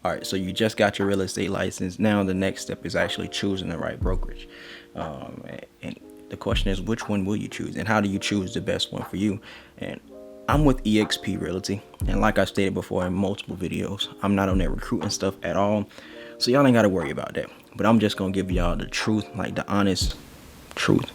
All right, so you just got your real estate license. Now the next step is actually choosing the right brokerage. And the question is, which one will you choose, and how do you choose the best one for you? And I'm with EXP Realty, and like I stated before in multiple videos, I'm not on that recruiting stuff at all, so y'all ain't got to worry about that. But I'm just gonna give y'all the truth, like the honest truth,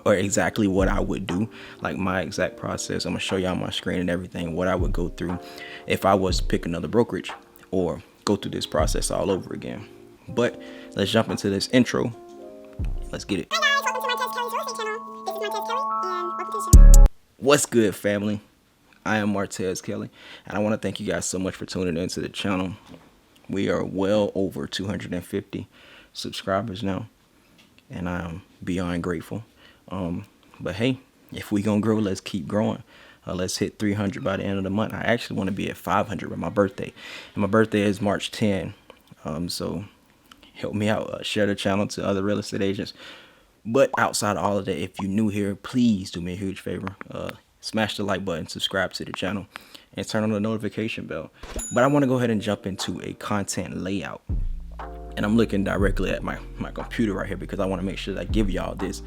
or exactly what I would do, like my exact process. I'm gonna show y'all on my screen and everything what I would go through if I was to pick another brokerage or go through this process all over again. But let's jump into this intro. Let's get it. Hi guys, welcome to Martez Kelly's real estate channel. This is Martez Kelly, and welcome to the channel. What's good, family? I am Martez Kelly, and I want to thank you guys so much for tuning into the channel. We are well over 250 subscribers now, and I am beyond grateful. But hey, if we gonna grow, let's keep growing. Let's hit 300 by the end of the month. I actually want to be at 500 by my birthday, and my birthday is March 10. So help me out. Share the channel to other real estate agents. But outside of all of that, if you're new here, please do me a huge favor. Smash the like button, subscribe to the channel, and turn on the notification bell. But I want to go ahead and jump into a content layout. And I'm looking directly at my computer right here because I want to make sure that I give y'all this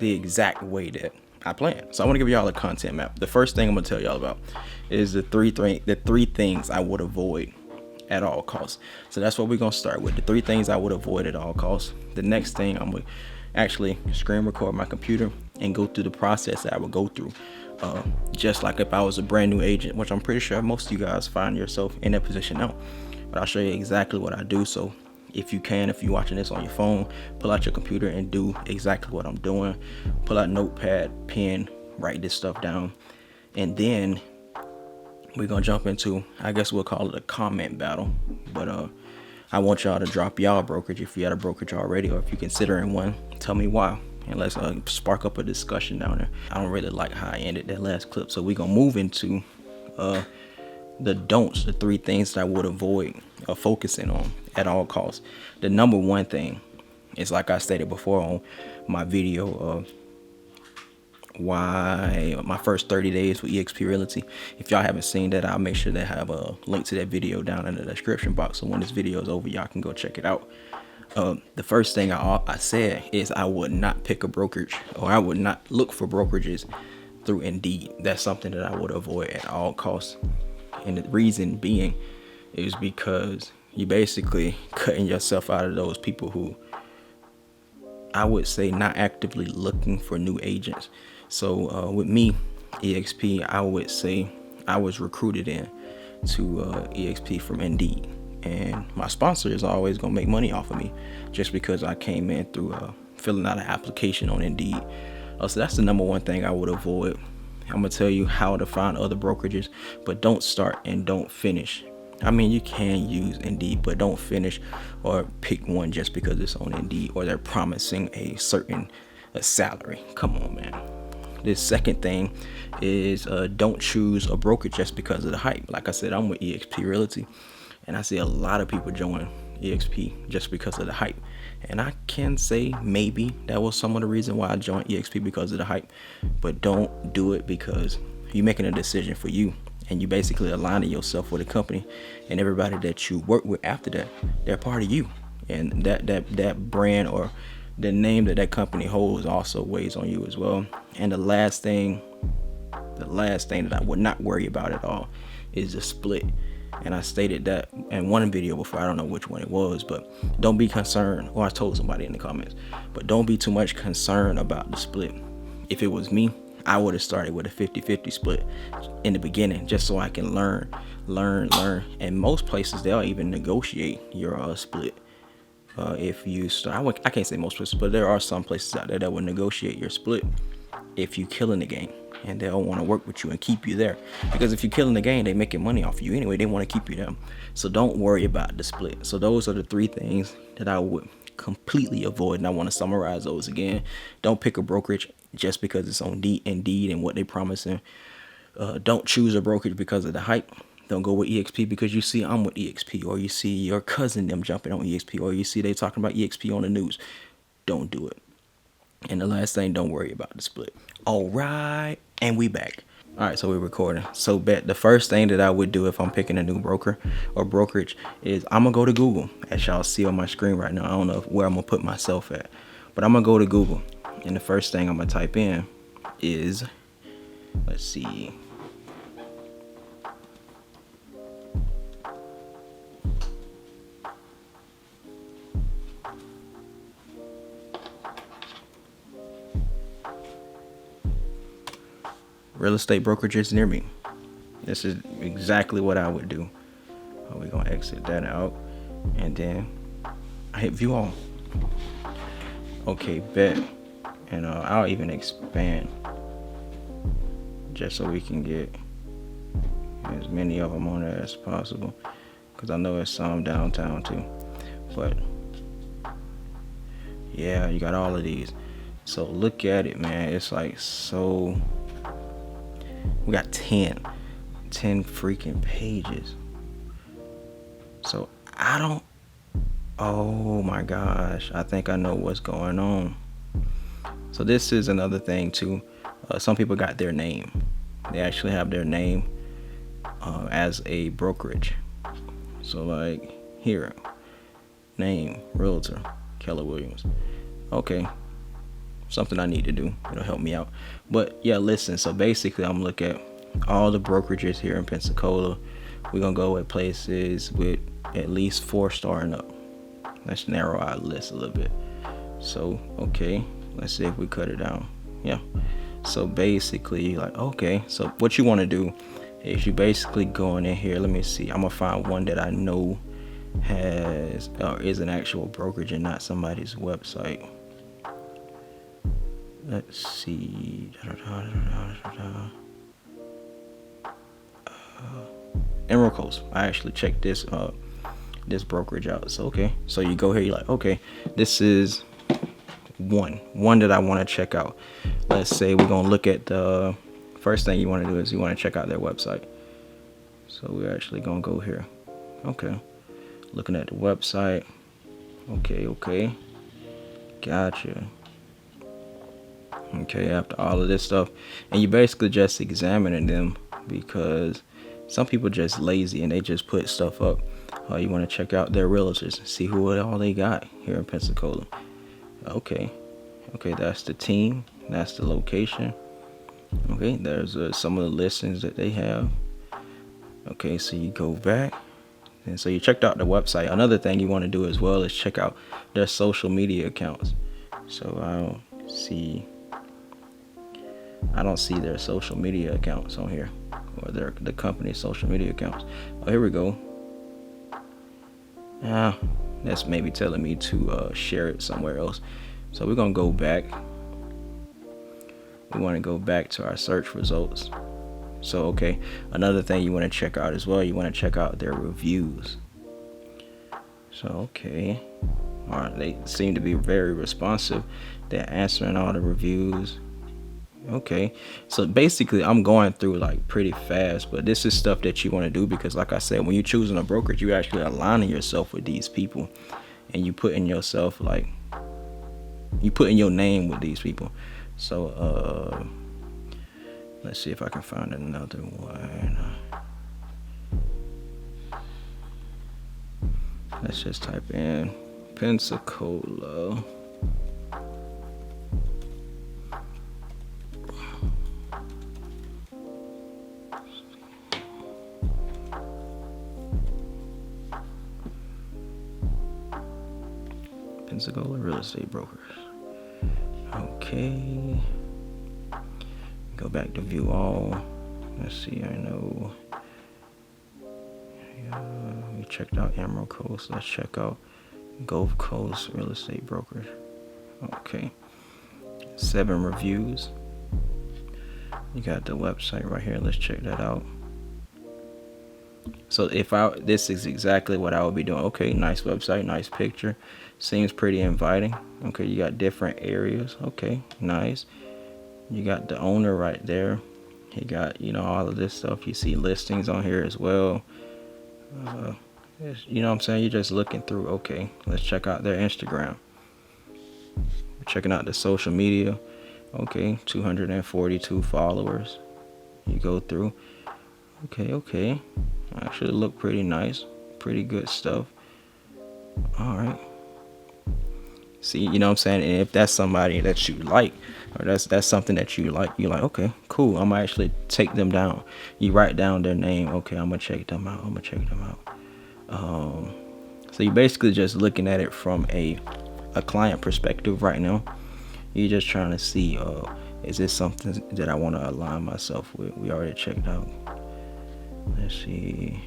the exact way that I plan. So I want to give y'all a content map. The first thing I'm going to tell y'all about is the three things I would avoid at all costs. So that's what we're going to start with. The 3 things I would avoid at all costs. The next thing, I'm going to actually screen record my computer and go through the process that I would go through. Just like if I was a brand new agent, which I'm pretty sure most of you guys find yourself in that position now. But I'll show you exactly what I do. So if you're watching this on your phone, pull out your computer and do exactly what I'm doing. Pull out notepad, pen, write this stuff down. And then we're gonna jump into, I guess we'll call it a comment battle. But I want y'all to drop y'all brokerage if you had a brokerage already, or if you're considering one, tell me why. And let's spark up a discussion down there. I don't really like how I ended that last clip, so we're gonna move into the don'ts, the 3 things that I would avoid focusing on at all costs. The number one thing is, like I stated before on my video of why my first 30 days with EXP Realty. If y'all haven't seen that, I'll make sure to have a link to that video down in the description box, so when this video is over, y'all can go check it out. The first thing I said is I would not pick a brokerage, or I would not look for brokerages through Indeed. That's something that I would avoid at all costs. And the reason being is because you basically cutting yourself out of those people who, I would say, not actively looking for new agents. So with me, EXP, I would say I was recruited in to EXP from Indeed. And my sponsor is always going to make money off of me just because I came in through filling out an application on Indeed. So that's the number one thing I would avoid. I'm going to tell you how to find other brokerages, but don't start and don't finish. I mean, you can use Indeed, but don't finish or pick one just because it's on Indeed or they're promising a certain salary. Come on, man. The second thing is don't choose a brokerage just because of the hype. Like I said, I'm with EXP Realty, and I see a lot of people join EXP just because of the hype. And I can say maybe that was some of the reason why I joined EXP, because of the hype. But don't do it because you're making a decision for you, and you basically aligning yourself with a company, and everybody that you work with after that, they're part of you. And that brand or the name that company holds also weighs on you as well. And the last thing that I would not worry about at all is the split. And I stated that in one video before, I don't know which one it was, but don't be concerned, or I told somebody in the comments, but don't be too much concerned about the split. If it was me, I would have started with a 50-50 split in the beginning, just so I can learn. And most places, they'll even negotiate your split. If you start, I can't say most places, but there are some places out there that will negotiate your split if you killing the game, and they'll want to work with you and keep you there, because if you're killing the game, they making money off you anyway. They want to keep you there. So don't worry about the split. So those are the 3 things that I would completely avoid, and I want to summarize those again. Don't pick a brokerage just because it's on Indeed and what they promising. Don't choose a brokerage because of the hype. Don't go with EXP because you see I'm with EXP, or you see your cousin them jumping on EXP, or you see they talking about EXP on the news. Don't do it. And the last thing, don't worry about the split. All right, and we back. All right, so we're recording. So bet the first thing that I would do if I'm picking a new broker or brokerage is I'm gonna go to Google. As y'all see on my screen right now, I don't know where I'm gonna put myself at, but I'm gonna go to Google, and the first thing I'm gonna type in is, let's see, real estate brokerages near me. This is exactly what I would do. We're gonna exit that out, and then I hit view all. Okay, bet. And I'll even expand just so we can get as many of them on there as possible, because I know it's some downtown too. But yeah, you got all of these. So look at it, man. It's like, so we got 10 freaking pages. So I don't, oh my gosh, I think I know what's going on. So this is another thing too. Some people got their name. They actually have their name as a brokerage. So like here, name, realtor, Keller Williams. Okay, something I need to do. It'll help me out. But yeah, listen. So basically, I'm looking at all the brokerages here in Pensacola. We're gonna go with places with at least 4-star and up. Let's narrow our list a little bit. So okay, let's see if we cut it down. Yeah. So basically, like, okay, so what you want to do is you basically going in here. Let me see. I'm gonna find one that I know has is an actual brokerage and not somebody's website. Let's see. Emerald Coast. I actually checked this brokerage out. So okay, so you go here. You're like, okay, this is one that I want to check out. Let's say we're gonna look at the first thing you want to do is you want to check out their website. So we're actually gonna go here. Okay, looking at the website. Okay, gotcha. Okay, after all of this stuff, and you basically just examining them, because some people just lazy and they just put stuff up. You want to check out their realtors, see who all they got here in Pensacola. Okay, that's the team, that's the location. Okay, there's some of the listings that they have. Okay, so you go back, and so you checked out the website. Another thing you want to do as well is check out their social media accounts. So I don't see their social media accounts on here, or the company's social media accounts. Oh, here we go. That's maybe telling me to share it somewhere else. So we're gonna go back. We want to go back to our search results. So okay, another thing you want to check out as well, you want to check out their reviews. So okay, all right, they seem to be very responsive. They're answering all the reviews. Okay, so basically I'm going through like pretty fast, but this is stuff that you want to do, because like I said, when you're choosing a brokerage, you actually aligning yourself with these people, and you putting yourself, like, you putting your name with these people. So let's see if I can find another one. Let's just type in Pensacola. Pensacola real estate brokers. Okay. Go back to view all. Let's see. I know. We checked out Emerald Coast. Let's check out Gulf Coast real estate brokers. Okay. 7 reviews. You got the website right here. Let's check that out. So this is exactly what I would be doing. Okay, nice website, nice picture. Seems pretty inviting. Okay, you got different areas. Okay, nice. You got the owner right there. He got, all of this stuff. You see listings on here as well. You know what I'm saying? You're just looking through. Okay, let's check out their Instagram. We're checking out the social media. Okay, 242 followers. You go through. Okay. Actually look pretty nice. Pretty good stuff. All right. See, you know what I'm saying? And if that's somebody that you like, or that's something that you like, you're like, okay, cool. I'm gonna actually take them down. You write down their name. Okay, I'm gonna check them out. So you're basically just looking at it from a client perspective right now. You're just trying to see, is this something that I want to align myself with? We already checked out. Let's see.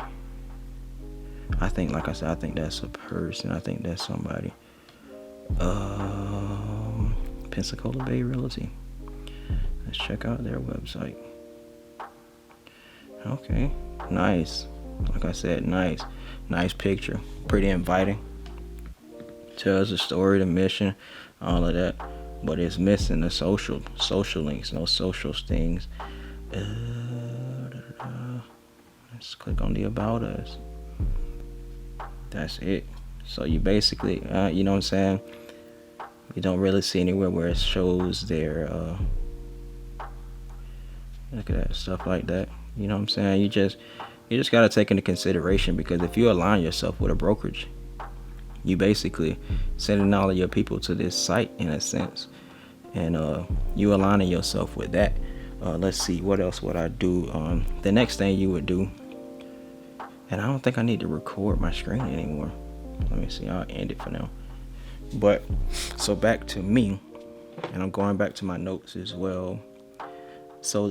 I think, like I said, I think that's a person. I think that's somebody. Pensacola Bay Realty. Let's check out their website. Okay, nice. Like I said, nice picture. Pretty inviting. Tells the story, the mission, all of that. But it's missing the social links, no social things. Let's click on the About Us. That's it. So you basically, you know what I'm saying? You don't really see anywhere where it shows their, look at that, stuff like that. You know what I'm saying? You just got to take into consideration, because if you align yourself with a brokerage, you basically sending all of your people to this site in a sense, and you aligning yourself with that. Let's see, what else would I do? The next thing you would do, and I don't think I need to record my screen anymore. Let me see, I'll end it for now. But so back to me, and I'm going back to my notes as well. So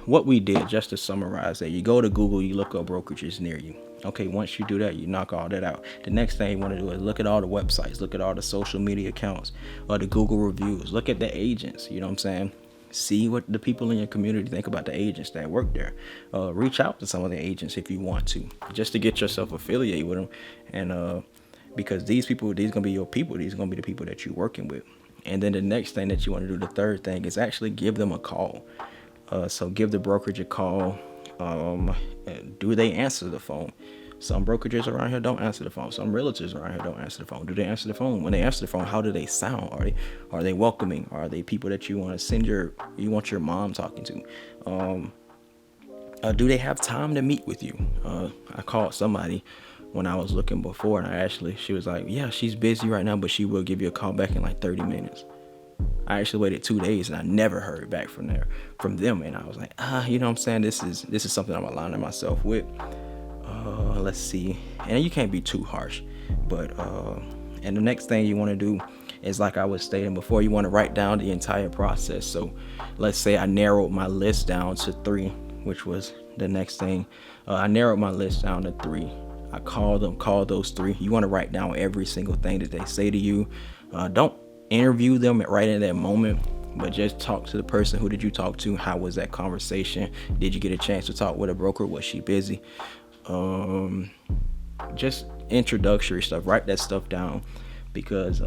what we did, just to summarize that, you go to Google, you look up brokerages near you. Okay, once you do that, you knock all that out. The next thing you want to do is look at all the websites, look at all the social media accounts, or the Google reviews, look at the agents, you know what I'm saying? See what the people in your community think about the agents that work there. Reach out to some of the agents if you want to, just to get yourself affiliated with them. And because these gonna be your people, these gonna be the people that you're working with. And then the next thing that you want to do, the third thing, is actually give them a call. So give the brokerage a call. Do they answer the phone? Some brokerages around here don't answer the phone. Some realtors around here don't answer the phone. Do they answer the phone? When they answer the phone, how do they sound? Are they welcoming? Are they people that you want to you want your mom talking to? Do they have time to meet with you? I called somebody when I was looking before, and she was like, yeah, she's busy right now, but she will give you a call back in like 30 minutes. I actually waited 2 days, and I never heard back from them. And I was like, you know what I'm saying? This is something I'm aligning myself with. Let's see. And you can't be too harsh, but and the next thing you want to do is, like I was stating before, you want to write down the entire process. So let's say I narrowed my list down to 3, which was the next thing. I narrowed my list down to 3. I called those 3. You want to write down every single thing that they say to you. Don't interview them right in that moment, but just talk to the person. Who did you talk to? How was that conversation? Did you get a chance to talk with a broker? Was she busy? Just introductory stuff. Write that stuff down, because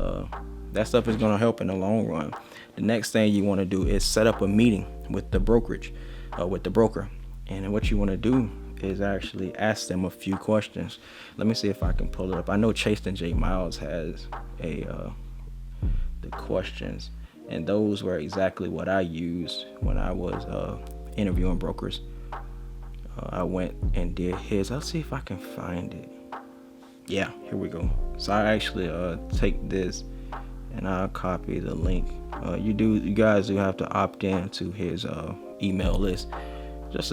that stuff is going to help in the long run. The next thing you want to do is set up a meeting with the brokerage, with the broker. And what you want to do is actually ask them a few questions. Let me see if I can pull it up. I know Chase and J Miles has the questions, and those were exactly what I used when I was interviewing brokers. I went and did his. I'll see if I can find it. Yeah, here we go. So I actually take this and I'll copy the link. You guys do have to opt in to his email list. It's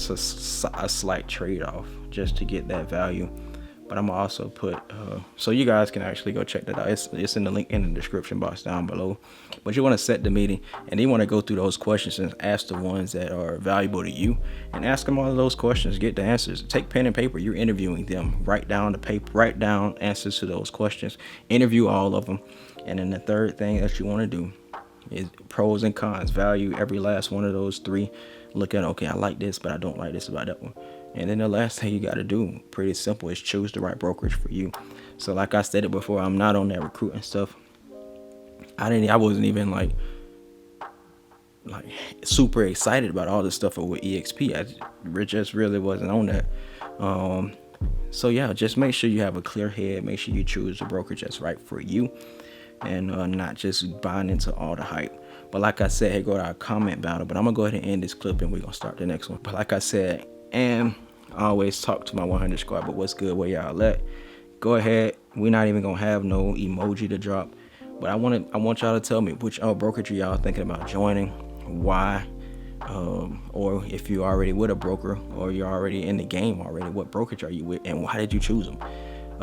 a slight trade-off just to get that value. But I'm gonna also put so you guys can actually go check that out. It's in the link in the description box down below. But you want to set the meeting, and you want to go through those questions and ask the ones that are valuable to you, and ask them all of those questions. Get the answers. Take pen and paper. You're interviewing them. Write down the paper. Write down answers to those questions. Interview all of them. And then the third thing that you want to do is pros and cons. Value every last one of those 3. Look at, okay, I like this, but I don't like this about that one. And then the last thing you got to do, pretty simple, is choose the right brokerage for you. So like I stated before, I'm not on that recruiting stuff. I wasn't even like super excited about all this stuff with EXP. I just really wasn't on that. So yeah, just make sure you have a clear head. Make sure you choose the brokerage that's right for you, and not just buying into all the hype. But like I said, here go to our comment battle. But I'm gonna go ahead and end this clip and we're gonna start the next one. But like I said, and I always talk to my 100 squad, but what's good, where y'all at? Go ahead. We're not even gonna have no emoji to drop. But I want y'all to tell me which brokerage y'all thinking about joining, why, or if you're already with a broker or you're already in the game already, what brokerage are you with and why did you choose them?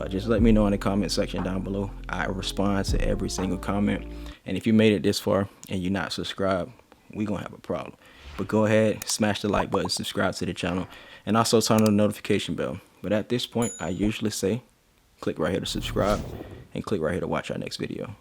Just let me know in the comment section down below. I respond to every single comment. And if you made it this far and you're not subscribed, we're going to have a problem. But go ahead, smash the like button, subscribe to the channel, and also turn on the notification bell. But at this point, I usually say, click right here to subscribe and click right here to watch our next video.